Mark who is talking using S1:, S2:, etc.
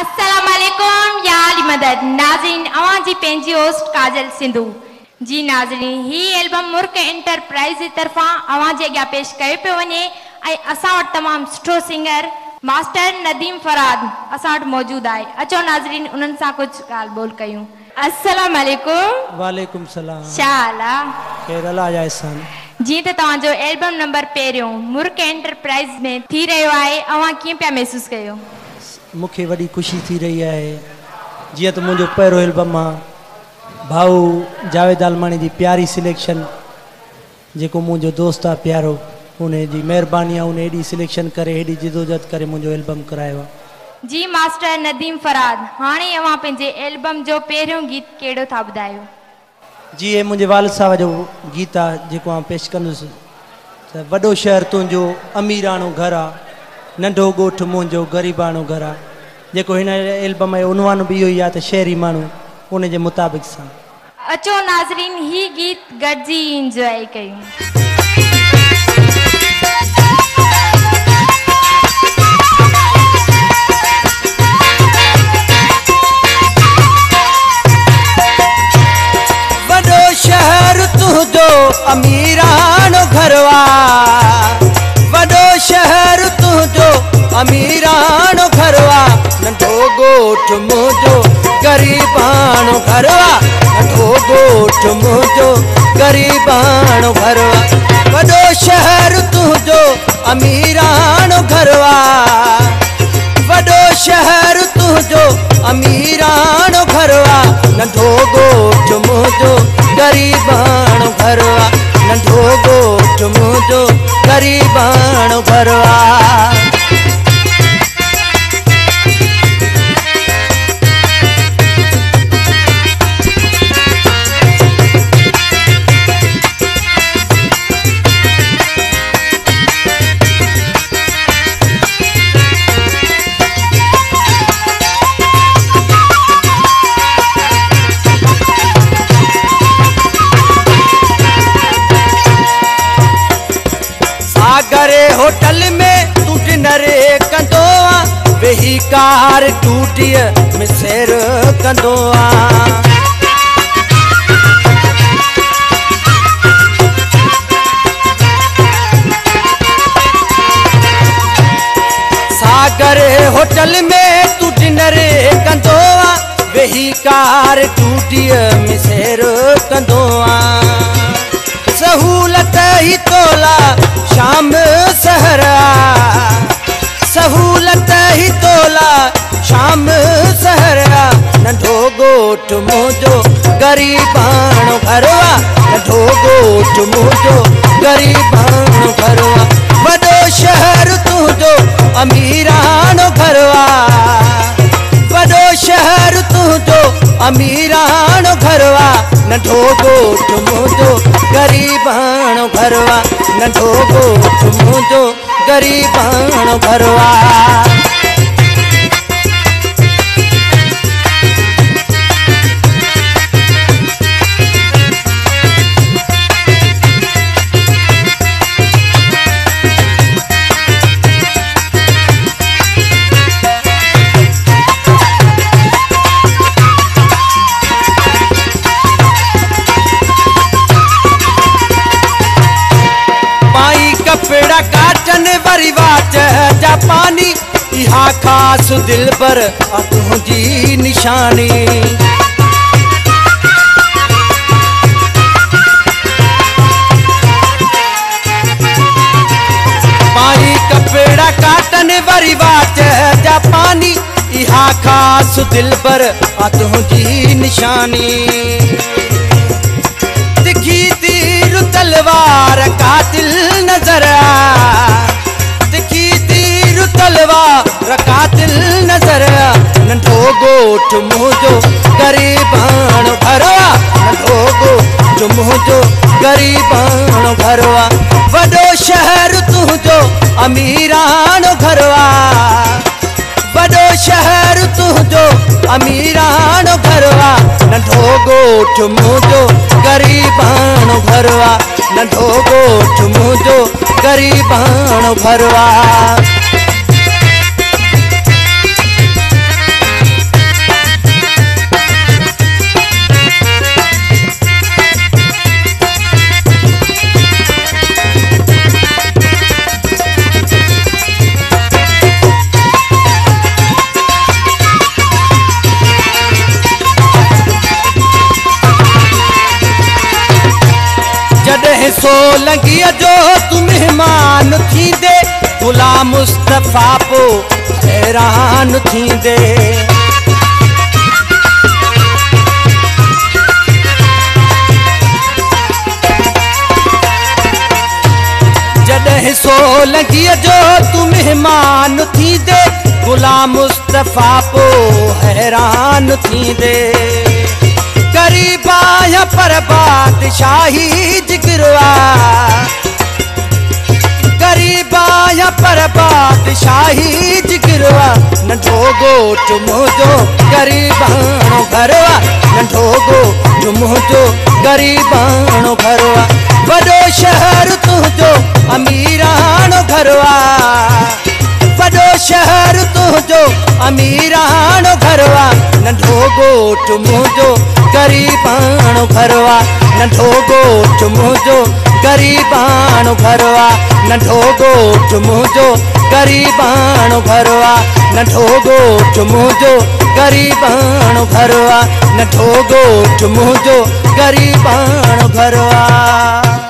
S1: अस्सलाम वालेकुम या अली मदद नाज़रीन अवां जी पंहिंजी होस्ट काजल सिंधु जी। नाज़रीन ही एल्बम मुर्क एंटरप्राइज जी तरफा अवां जे अॻियां पेश कयो पियो वञे ऐं असां वटि तमामु सुठो सिंगर मास्टर नदीम फराद असां वटि मौजूदु आहे। अचो नाज़रीन उन्हनि सां कुझु ॻाल्हि ॿोल कयूं। अस्सलाम वालेकुम।
S2: वालेकुम सलाम।
S1: छा हाल आहे?
S2: केरला जा एहसान।
S1: जी त तव्हांजो एल्बम नंबर पहिरियों मुर्क एंटरप्राइज में थी रहियो आहे, अवां कीअं पिया महसूसु कयो?
S2: मूंखे वॾी ख़ुशी थी रही आहे जीअं त मुंहिंजो पहिरियों एल्बम आहे भाऊ जावेद आलमानी जी प्यारी सिलेक्शन जेको मुंहिंजो दोस्त आहे प्यारो उन जी महिरबानी आहे, उन एॾी सिलेक्शन करे एॾी जिदोजहद करे मुंहिंजो एल्बम करायो आहे।
S1: जी मास्टर नदीम फराद हाणे अवां पंहिंजे एल्बम जो पहिरियों गीत कहिड़ो था ॿुधायो?
S2: जी हे मुंहिंजे वालिद साहब जो गीत आहे जेको आउं पेश कंदुसि त वॾो शहर तुंहिंजो अमीराणो घरु आहे नंढो ॻोठु मुंहिंजो ग़रीबाणो घरु आहे, जेको हिन एल्बम जो उनवान बि इहो ई आहे त शहरी माण्हू उन जे मुताबिक़ सां।
S1: अचो नाज़रीन ही गीत गॾिजी इंजॉय कयूं।
S2: वॾो शहर तुंहिंजो अमीराणो घरु आहे, वॾो शहर तुंहिंजो अमीराणो घरु आहे नंढो ॻोठु मुंहिंजो ग़रीबाणो घरु आहे, नंढो ॻोठु मुंहिंजो ग़रीबाणो घरु आहे। वॾो शहर तुंहिंजो अमीराणो घरु आहे, वॾो शहर तुंहिंजो अमीराणो घरु आहे नंढो ॻोठु मुंहिंजो ग़रीबाणो घरु आहे, नंढो ॻोठु मुंहिंजो ग़रीबाणो घरु आहे। होटल में तू डिनर कंदो आ वेही कार टूटीअ में सैर कंदो आ, सागर होटल में तू डिनर कंदो आ वेही कार टूटीअ में सैर कंदो आ। सहूलत ही तोला शाम सहरा, सहूलत ही तोला शाम सहरा नंढो ॻोठु मुंहिंजो ग़रीबाणो घरु आहे, नंढो ॻोठु मुंहिंजो ग़रीबाणो घरु आहे। वॾो शहर तुंहिंजो अमीराणो घरु आहे, वॾो शहर तुंहिंजो अमीराणो घरु आहे नंढो ॻोठु मुंहिंजो ग़रीबाणो घरु आहे, नंढो ॻोठु मुंहिंजो ग़रीबाणो घरु आहे। कपड़ा काटन वरी वाच जापानी इहा ख़ास दिल पर तुंहिंजी निशानी, पाई कपड़ा काटन वरी वाच जापानी इहा ख़ास दिल पर तुंहिंजी निशानी। दिखी तीर तलवार कातिल नजर आ, दिखी तीर तलवार कातिल नजर आ नंढो ॻोठु मुंहिंजो ग़रीबाणो घरु आहे, नंढो ॻोठु मुंहिंजो ग़रीबाणो घरु आहे। वॾो शहर तुंहिंजो अमीराणो घरु आहे, वॾो शहर तुंहिंजो अमीराणो घरु आहे नंढो ॻोठु मुंहिंजो ग़रीबाणो घरु आहे, नंढो ॻोठु मुंहिंजो ग़रीबाणो घरु आहे। सोलंघीअ जो तू मेहमान थींदे गुलाम मुस्तफ़ा पो हैरान थींदे। जॾहिं सोलंघीअ जो तू मेहमान थींदे गुलाम मुस्तफ़ा पो हैरान थींदे। गरीबा या पर बादशाही जिगरवा, गरीबा या पर बादशाही जिगरवा, नंढो ॻोठ मुंहिंजो गरीबाणो घरवा, नंढो ॻोठ मुंहिंजो गरीबाणो घरवा। वॾो शहर तुंहिंजो अमीराणो घरवा, वॾो शहर तुंहिंजो अमीराणो घरवा, नंढो ॻोठ मुंहिंजो गरीबाणो घरवा, नंढो ॻोठ मुंहिंजो गरीबाणो घरवा, नंढो ॻोठ मुंहिंजो गरीबाणो घरवा, नंढो ॻोठ मुंहिंजो गरीबाणो घरवा, नंढो ॻोठ मुंहिंजो गरीबाणो घरवा।